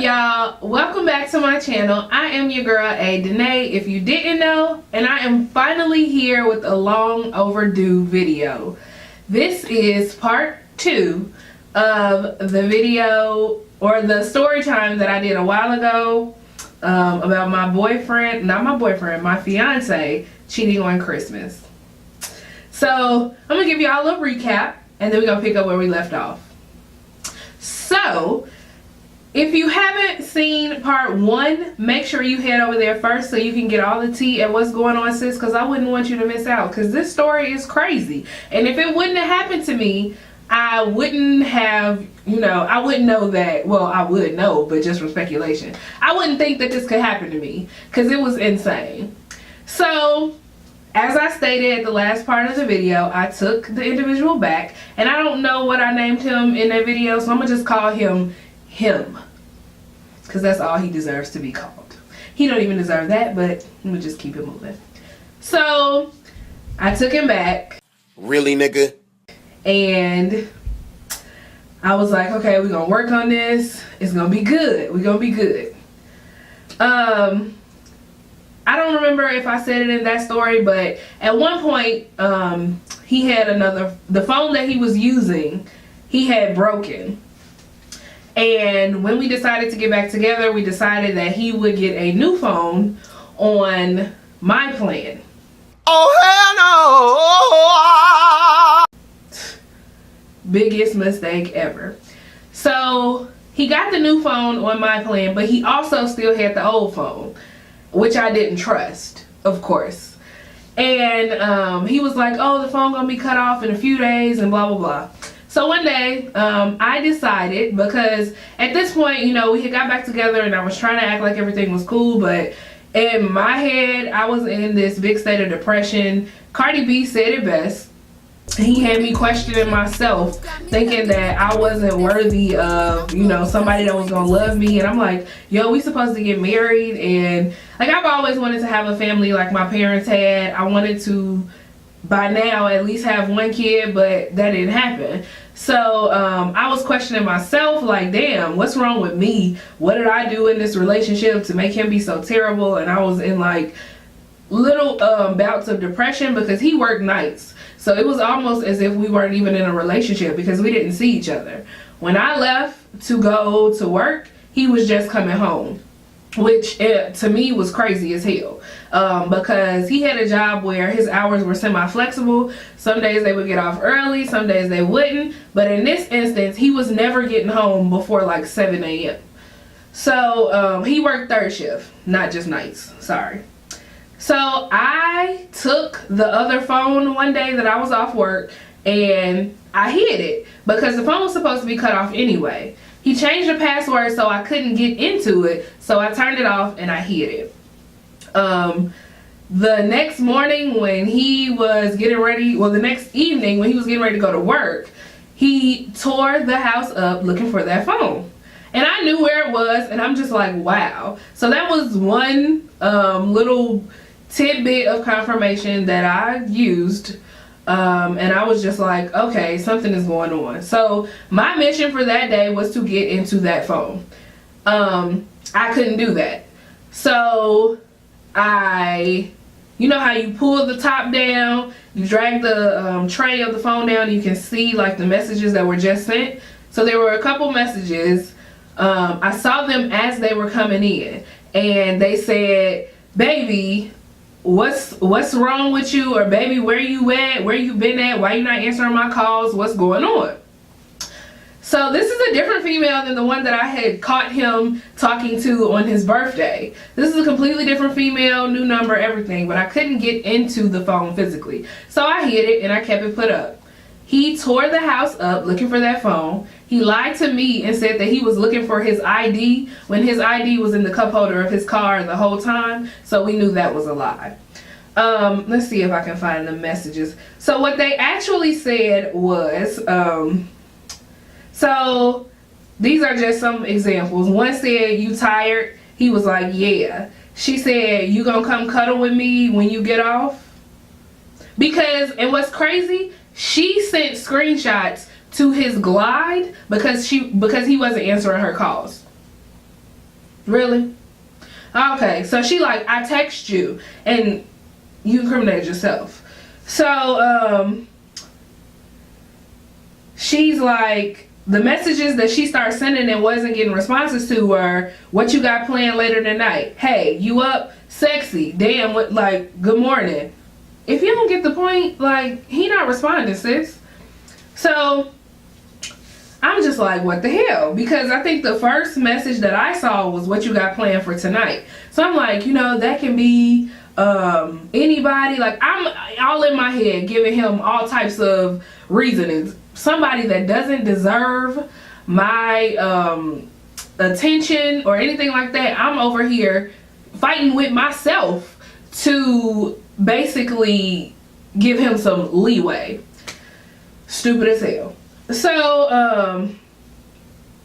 y'all, welcome back to my channel. I am your girl Denay, if you didn't know, and I am finally here with a long overdue video. This is part 2 of the video, or the story time that I did a while ago about my boyfriend, not my boyfriend, my fiance cheating on Christmas. So I'm gonna give y'all a little recap and then we're gonna pick up where we left off. So if you haven't seen part 1, make sure you head over there first so you can get all the tea and what's going on, sis, because I wouldn't want you to miss out, because this story is crazy. And if it wouldn't have happened to me, I wouldn't have, I wouldn't know that. Well, I would know, but just from speculation, I wouldn't think that this could happen to me, because it was insane. So as I stated at the last part of the video, I took the individual back, and I don't know what I named him in that video, so I'm gonna just call him because that's all he deserves to be called. He don't even deserve that, but we'll just keep it moving. So I took him back. Really, nigga? And I was like, okay, we're gonna work on this. It's gonna be good. We're gonna be good. I don't remember if I said it in that story, but at one point he had the phone that he was using, he had broken. And when we decided to get back together, we decided that he would get a new phone on my plan. Oh, hell no! Biggest mistake ever. So he got the new phone on my plan, but he also still had the old phone, which I didn't trust, of course. And he was like, oh, the phone gonna be cut off in a few days and blah, blah, blah. So one day, I decided, because at this point, we had got back together and I was trying to act like everything was cool, but in my head, I was in this big state of depression. Cardi B said it best. He had me questioning myself, thinking that I wasn't worthy of, somebody that was gonna love me. And I'm like, yo, we supposed to get married. And like, I've always wanted to have a family like my parents had. I wanted to, by now, at least have one kid, but that didn't happen. So I was questioning myself, like, damn, what's wrong with me? What did I do in this relationship to make him be so terrible? And I was in like little bouts of depression because he worked nights. So it was almost as if we weren't even in a relationship because we didn't see each other. When I left to go to work, he was just coming home, which to me was crazy as hell, because he had a job where his hours were semi-flexible. Some days they would get off early, some days they wouldn't, but in this instance he was never getting home before like 7 a.m. So he worked third shift, not just nights, sorry. So I took the other phone one day that I was off work and I hid it because the phone was supposed to be cut off anyway. He changed the password so I couldn't get into it, so I turned it off and I hid it. The next morning when he was getting ready, the next evening when he was getting ready to go to work, he tore the house up looking for that phone. And I knew where it was, and I'm just like, wow. So that was one little tidbit of confirmation that I used. And I was just like, okay, something is going on. So my mission for that day was to get into that phone. I couldn't do that. So you know how you pull the top down, you drag the tray of the phone down, and you can see like the messages that were just sent. So there were a couple messages. I saw them as they were coming in, and they said, baby, what's wrong with you? Or baby, where you at? Where you been at? Why you not answering my calls? What's going on? So this is a different female than the one that I had caught him talking to on his birthday. This is a completely different female, new number, everything, but I couldn't get into the phone physically. So I hid it and I kept it put up. He tore the house up looking for that phone. He lied to me and said that he was looking for his ID when his ID was in the cup holder of his car the whole time. So we knew that was a lie. Let's see if I can find the messages. So what they actually said was, so these are just some examples. One said, you tired? He was like, yeah. She said, you gonna come cuddle with me when you get off? Because, and what's crazy, she sent screenshots to his Glide because he wasn't answering her calls. Really? Okay, so she like, I text you and you incriminated yourself. So she's like, the messages that she started sending and wasn't getting responses to were, what you got planned later tonight? Hey, you up? Sexy. Damn, what, like, good morning. If you don't get the point, like, he not responding, sis. So I'm just like, what the hell? Because I think the first message that I saw was what you got planned for tonight. So I'm like, you know, that can be anybody. Like, I'm all in my head giving him all types of reasonings. Somebody that doesn't deserve my attention or anything like that. I'm over here fighting with myself to basically give him some leeway. Stupid as hell. So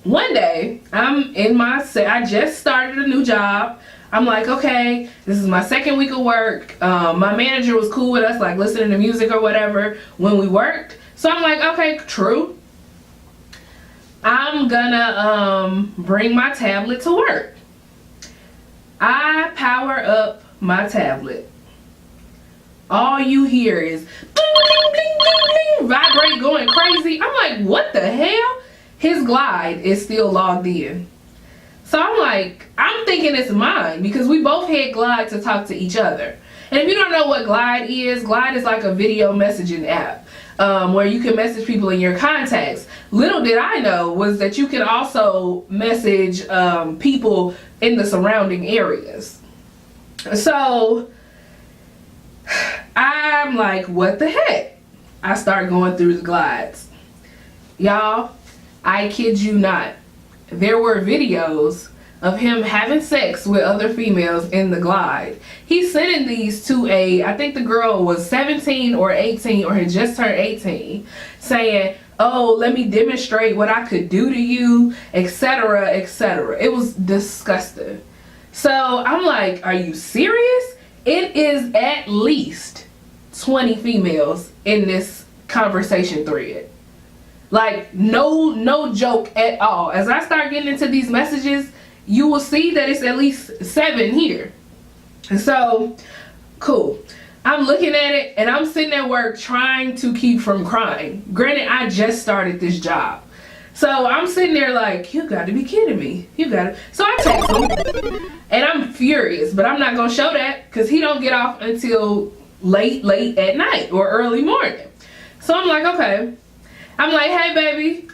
one day I'm in my I just started a new job. I'm like, okay, this is my second week of work. My manager was cool with us, like listening to music or whatever when we worked. So I'm like, okay, true. I'm gonna bring my tablet to work. I power up my tablet. All you hear is bling, bling, bling, bling, bling, vibrate, going crazy. I'm like, what the hell? His Glide is still logged in. So I'm like, I'm thinking it's mine because we both had Glide to talk to each other. And if you don't know what Glide is like a video messaging app where you can message people in your contacts. Little did I know was that you can also message people in the surrounding areas. So I'm like, what the heck? I start going through the Glides. Y'all, I kid you not. There were videos of him having sex with other females in the Glide. He's sending these to I think the girl was 17 or 18 or had just turned 18, saying, oh, let me demonstrate what I could do to you, etc., etc. It was disgusting. So I'm like, are you serious? It is at least 20 females in this conversation thread. Like, no joke at all. As I start getting into these messages, you will see that it's at least 7 here. And so, cool. I'm looking at it and I'm sitting at work trying to keep from crying. Granted, I just started this job. So I'm sitting there like, you got to be kidding me. You got to. So I text him and I'm furious, but I'm not going to show that because he don't get off until late at night or early morning. So I'm like, okay. I'm like, hey baby,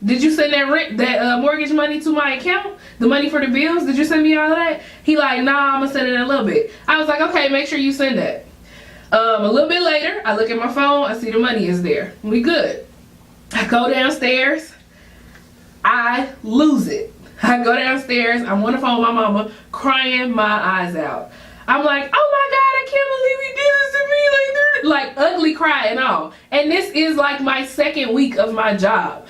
did you send that mortgage money to my account? The money for the bills? Did you send me all of that? He like, nah, I'm gonna send it in a little bit. I was like, okay, make sure you send that. A little bit later, I look at my phone, I see the money is there. We good. I go downstairs, I lose it. I go downstairs, I'm on the phone with my mama, crying my eyes out. I'm like, oh my God, I can't believe he did this to me. Like ugly cry and all. And this is like my second week of my job.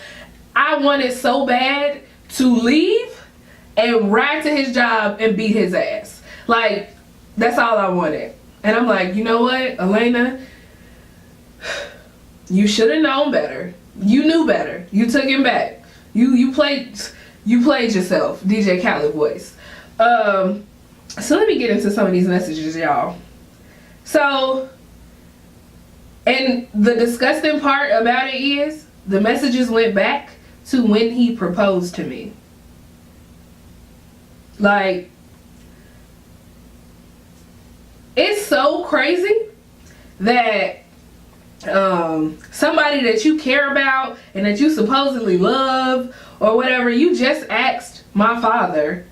I wanted so bad to leave and ride to his job and beat his ass. Like, that's all I wanted. And I'm like, you know what, Elena? You should have known better. You knew better. You took him back. You played yourself, DJ Khaled voice. So let me get into some of these messages, y'all. So, and the disgusting part about it is the messages went back to when he proposed to me. Like, it's so crazy that somebody that you care about and that you supposedly love or whatever, you just asked my father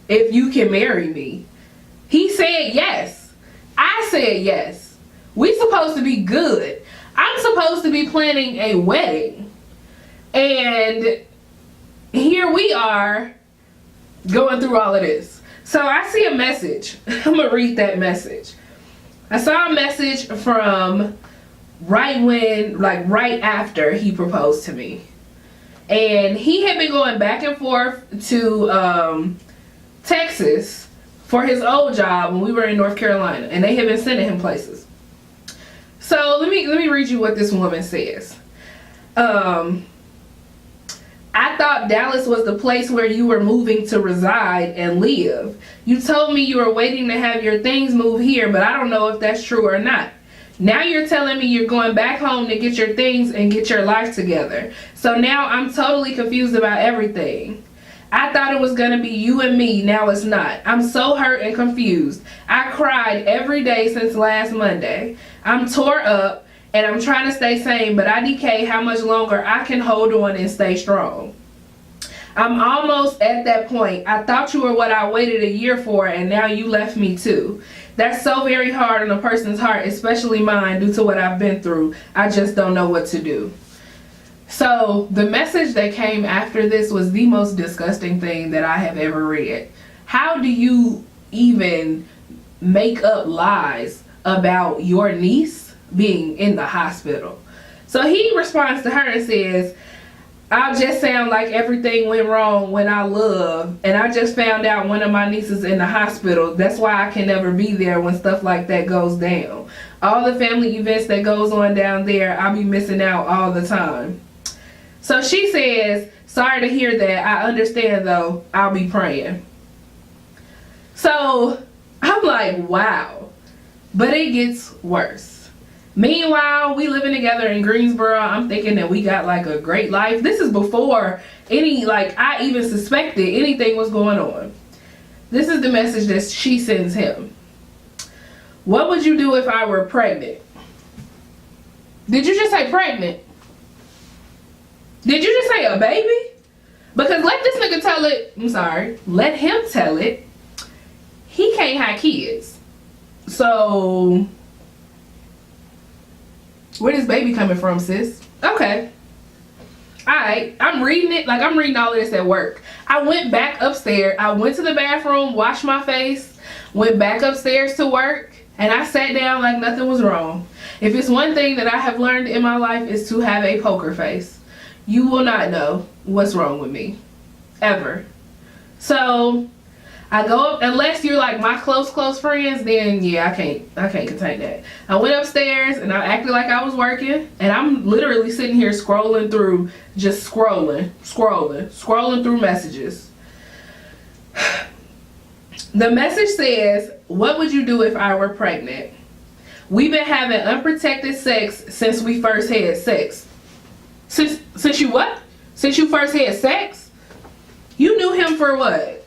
if you can marry me. He said yes. I said yes. We supposed to be good. I'm supposed to be planning a wedding. And here we are going through all of this. So I see a message. I'm going to read that message. I saw a message from right after he proposed to me. And he had been going back and forth to Texas for his old job when we were in North Carolina. And they had been sending him places. So let me read you what this woman says. I thought Dallas was the place where you were moving to reside and live. You told me you were waiting to have your things move here, but I don't know if that's true or not. Now you're telling me you're going back home to get your things and get your life together. So now I'm totally confused about everything. I thought it was going to be you and me. Now it's not. I'm so hurt and confused. I cried every day since last Monday. I'm tore up and I'm trying to stay sane, but I decay how much longer I can hold on and stay strong. I'm almost at that point. I thought you were what I waited a year for, and now you left me too. That's so very hard on a person's heart, especially mine, due to what I've been through. I just don't know what to do. So the message that came after this was the most disgusting thing that I have ever read. How do you even make up lies about your niece being in the hospital? So he responds to her and says, I'll just sound like everything went wrong when I love, and I just found out one of my nieces in the hospital. That's why I can never be there when stuff like that goes down. All the family events that goes on down there, I'll be missing out all the time. So she says, sorry to hear that. I understand though. I'll be praying. So I'm like, wow. But it gets worse. Meanwhile, we living together in Greensboro. I'm thinking that we got like a great life. This is before I even suspected anything was going on. This is the message that she sends him. What would you do if I were pregnant? Did you just say pregnant? Did you just say a baby? Because let this nigga tell it. I'm sorry. Let him tell it. He can't have kids. So where this baby coming from, sis? Okay. Alright. I'm reading it like I'm reading all of this at work. I went back upstairs. I went to the bathroom, washed my face, went back upstairs to work, and I sat down like nothing was wrong. If it's one thing that I have learned in my life is to have a poker face. You will not know what's wrong with me. Ever. So I go up, unless you're like my close friends, then yeah, I can't contain that. I went upstairs and I acted like I was working, and I'm literally sitting here scrolling through, just scrolling through messages. The message says, what would you do if I were pregnant? We've been having unprotected sex since we first had sex. Since you what? Since you first had sex? You knew him for what?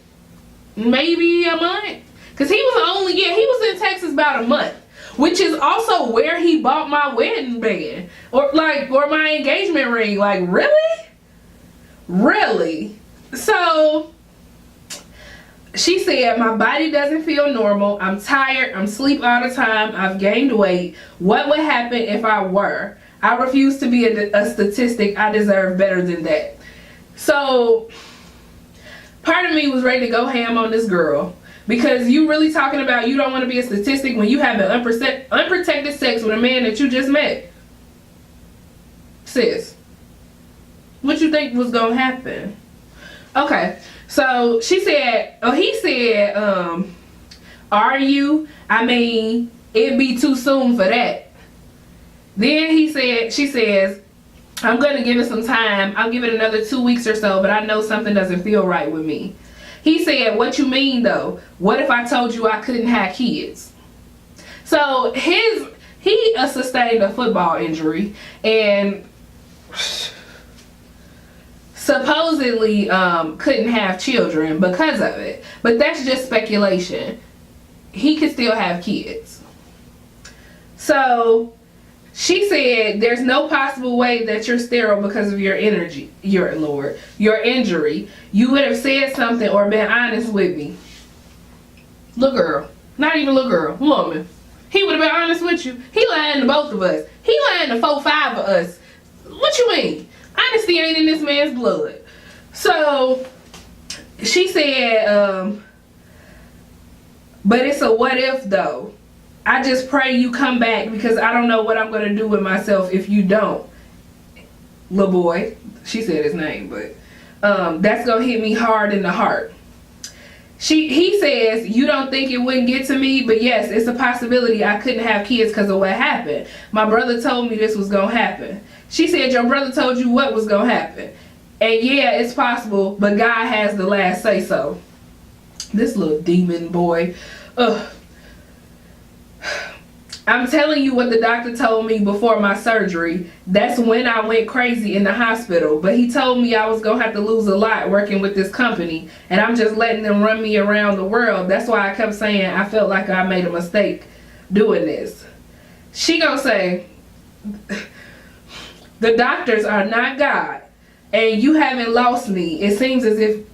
Maybe a month? Because he was in Texas about a month. Which is also where he bought my wedding band. Or my engagement ring. Like, really? Really? So she said, my body doesn't feel normal. I'm tired. I'm asleep all the time. I've gained weight. What would happen if I were? I refuse to be a statistic. I deserve better than that. So part of me was ready to go ham on this girl. Because you really talking about you don't want to be a statistic when you have an unprotected sex with a man that you just met. Sis, what you think was going to happen? Okay. So he said, are you? I mean, it'd be too soon for that. Then she says, I'm going to give it some time. I'll give it another 2 weeks or so, but I know something doesn't feel right with me. He said, what you mean though? What if I told you I couldn't have kids? So he sustained a football injury and supposedly couldn't have children because of it. But that's just speculation. He could still have kids. So she said, there's no possible way that you're sterile because of your injury. You would have said something or been honest with me. Little girl. Not even little girl. Woman. He would have been honest with you. He lying to both of us. He lying to 4-5 of us. What you mean? Honesty ain't in this man's blood. So she said, but it's a what if though. I just pray you come back because I don't know what I'm going to do with myself if you don't. Little boy. She said his name, but that's going to hit me hard in the heart. He says, you don't think it wouldn't get to me, but yes, it's a possibility I couldn't have kids because of what happened. My brother told me this was going to happen. She said, your brother told you what was going to happen. And yeah, it's possible, but God has the last say so. This little demon boy. Ugh. I'm telling you what the doctor told me before my surgery. That's when I went crazy in the hospital. But he told me I was going to have to lose a lot working with this company. And I'm just letting them run me around the world. That's why I kept saying I felt like I made a mistake doing this. She gonna say, the doctors are not God. And you haven't lost me. It seems as if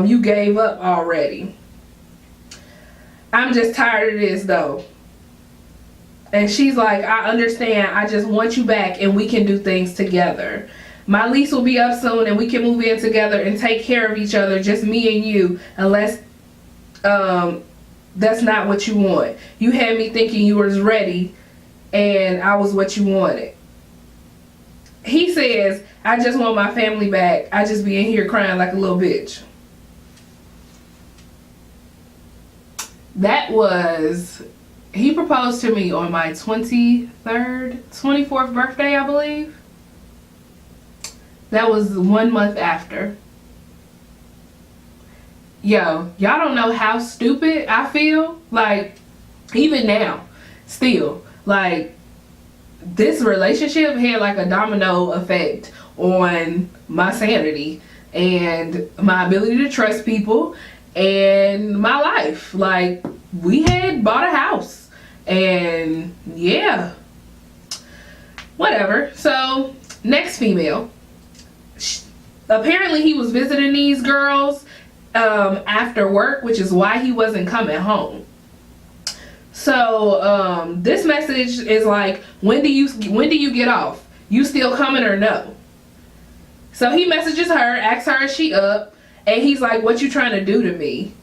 you gave up already. I'm just tired of this though. And she's like, I understand. I just want you back and we can do things together. My lease will be up soon and we can move in together and take care of each other, just me and you, unless that's not what you want. You had me thinking you was ready and I was what you wanted. He says, I just want my family back. I just be in here crying like a little bitch. That was... He proposed to me on my 24th birthday, I believe. That was 1 month after. Yo, y'all don't know how stupid I feel. Like, even now, still. Like, this relationship had like a domino effect on my sanity and my ability to trust people and my life. Like, we had bought a house. And yeah, whatever. So next female, apparently he was visiting these girls after work, which is why he wasn't coming home. So this message is like, when do you get off? You still coming or no? So he messages her, asks her, is she up? And he's like, what you trying to do to me?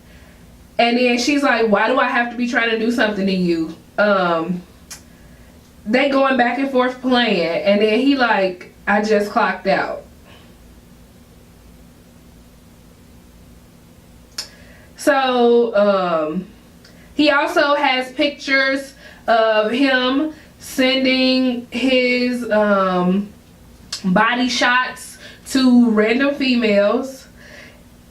And then she's like, why do I have to be trying to do something to you? They going back and forth playing, and then he like, I just clocked out. So he also has pictures of him sending his body shots to random females.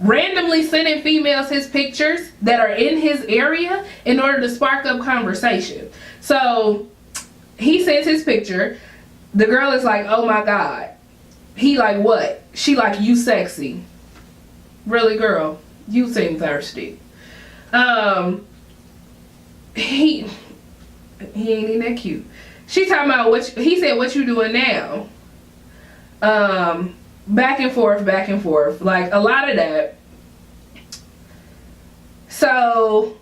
Randomly sending females his pictures that are in his area in order to spark up conversation. So he sends his picture. The girl is like, oh my God. He like, what? She like, you sexy. Really, girl? You seem thirsty. He ain't even that cute. She talking about he said, what you doing now? Back and forth, like a lot of that. So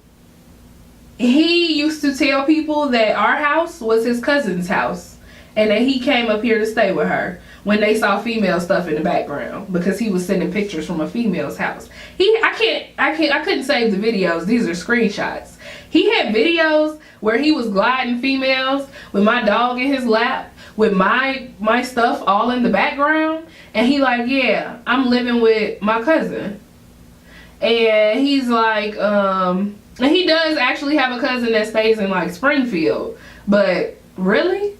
he used to tell people that our house was his cousin's house and that he came up here to stay with her when they saw female stuff in the background because he was sending pictures from a female's house. I couldn't save the videos. These are screenshots. He had videos where he was gliding females with my dog in his lap with my stuff all in the background. And he like, yeah, I'm living with my cousin. And he's like, and he does actually have a cousin that stays in like Springfield. But really?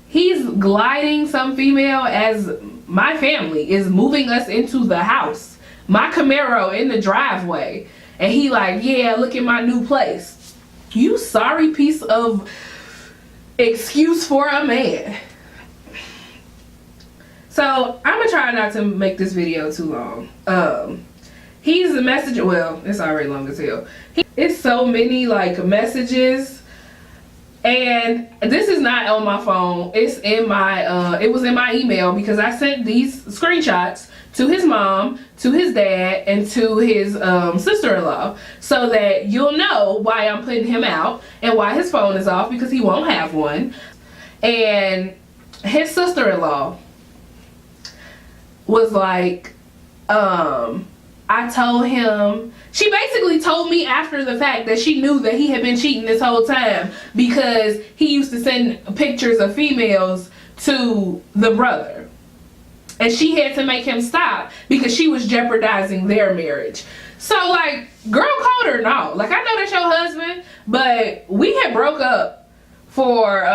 He's gliding some female as my family is moving us into the house. My Camaro in the driveway. And he like, yeah, look at my new place. You sorry piece of excuse for a man. So I'm gonna try not to make this video too long. He's a message. Well, it's already long as hell. It's so many like messages, and this is not on my phone. It's in my. It was in my email because I sent these screenshots to his mom, to his dad, and to his sister-in-law, so that you'll know why I'm putting him out and why his phone is off because he won't have one. And his sister-in-law was like, I told him, she basically told me after the fact that she knew that he had been cheating this whole time because he used to send pictures of females to the brother. And she had to make him stop because she was jeopardizing their marriage. So like, girl called her no. Like, I know that's your husband, but we had broke up for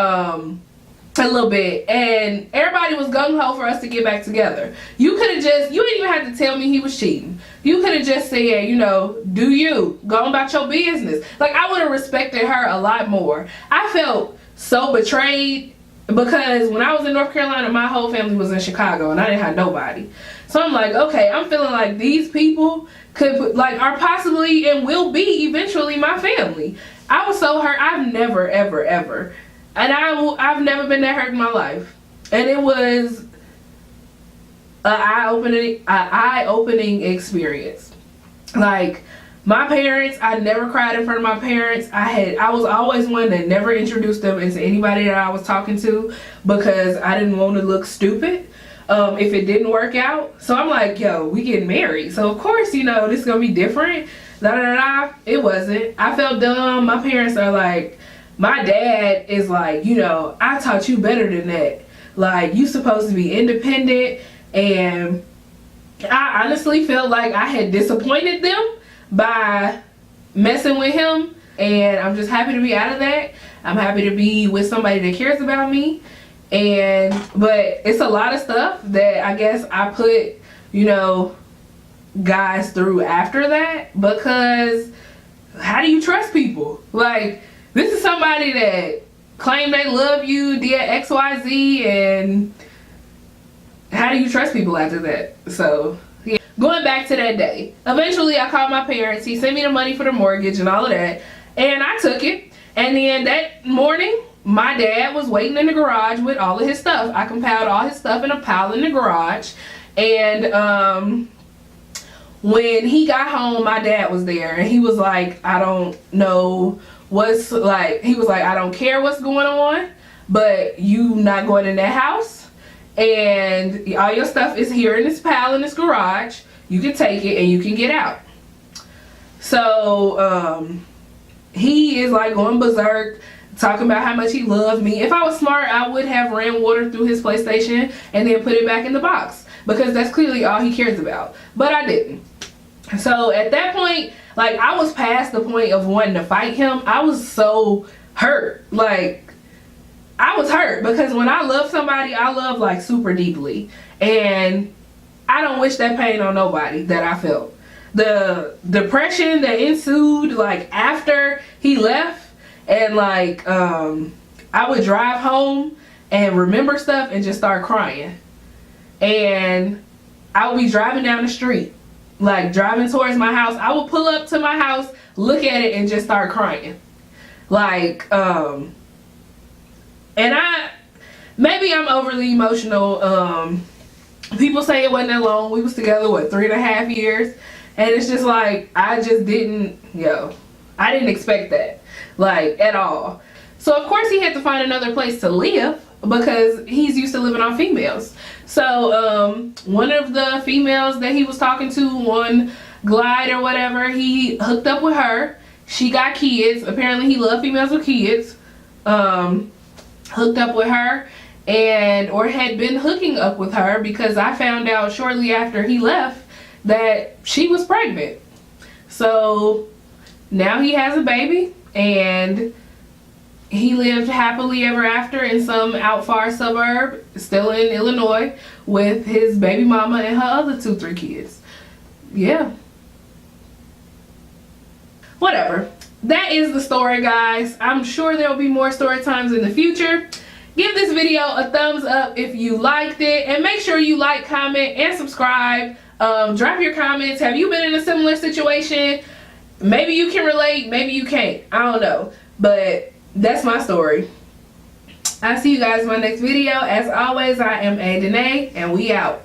a little bit, and everybody was gung-ho for us to get back together. You didn't even have to tell me he was cheating. You could have just said, you know, do you go about your business. Like, I would have respected her a lot more. I felt so betrayed because when I was in North Carolina, my whole family was in Chicago and I didn't have nobody. So I'm like, okay, I'm feeling like these people are possibly and will be eventually my family. I was so hurt. I've never, ever, ever, and I've never been that hurt in my life. And it was an eye-opening experience. Like, my parents, I never cried in front of my parents. I was always one that never introduced them into anybody that I was talking to because I didn't want to look stupid if it didn't work out. So I'm like, yo, we getting married. So of course, you know, this is going to be different. It wasn't. I felt dumb. My parents are like, my dad is like, you know, I taught you better than that. Like, you supposed to be independent. And I honestly felt like I had disappointed them by messing with him, and I'm just happy to be out of that. I'm happy to be with somebody that cares about me. But it's a lot of stuff that I guess I put, you know, guys through after that, because how do you trust people? Like, this is somebody that claimed they love you, did XYZ, and how do you trust people after that? So yeah. Going back to that day, eventually I called my parents. He sent me the money for the mortgage and all of that, and I took it. And then that morning, my dad was waiting in the garage with all of his stuff. I compiled all his stuff in a pile in the garage. And when he got home, my dad was there, and he was like, I don't know what's like, he was like, I don't care what's going on, but you not going in that house, and all your stuff is here in this pile in this garage. You can take it and you can get out. So he is like going berserk, talking about how much he loved me. If I was smart, I would have ran water through his PlayStation and then put it back in the box, because that's clearly all he cares about. But I didn't. So at that point, like, I was past the point of wanting to fight him. I was so hurt. Like, I was hurt because when I love somebody, I love like super deeply, and I don't wish that pain on nobody that I felt. The depression that ensued like after he left, and like I would drive home and remember stuff and just start crying. And I would be driving down the street, like driving towards my house. I would pull up to my house, look at it, and just start crying. Like, and maybe I'm overly emotional. People say it wasn't that long. We was together, what, 3.5 years? And it's just like, I just didn't, I didn't expect that, like, at all. So of course he had to find another place to live because he's used to living on females. So one of the females that he was talking to on Glide or whatever, he hooked up with her. She got kids. Apparently he loved females with kids. Hooked up with her, or had been hooking up with her, because I found out shortly after he left that she was pregnant. So now he has a baby, and he lived happily ever after in some out far suburb, still in Illinois, with his baby mama and her other 2-3 kids. Yeah. Whatever. That is the story, guys. I'm sure there will be more story times in the future. Give this video a thumbs up if you liked it, and make sure you like, comment, and subscribe. Drop your comments. Have you been in a similar situation? Maybe you can relate, maybe you can't. I don't know. But that's my story. I'll see you guys in my next video. As always, I am Denay, and we out.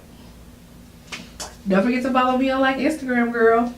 Don't forget to follow me on Instagram, girl.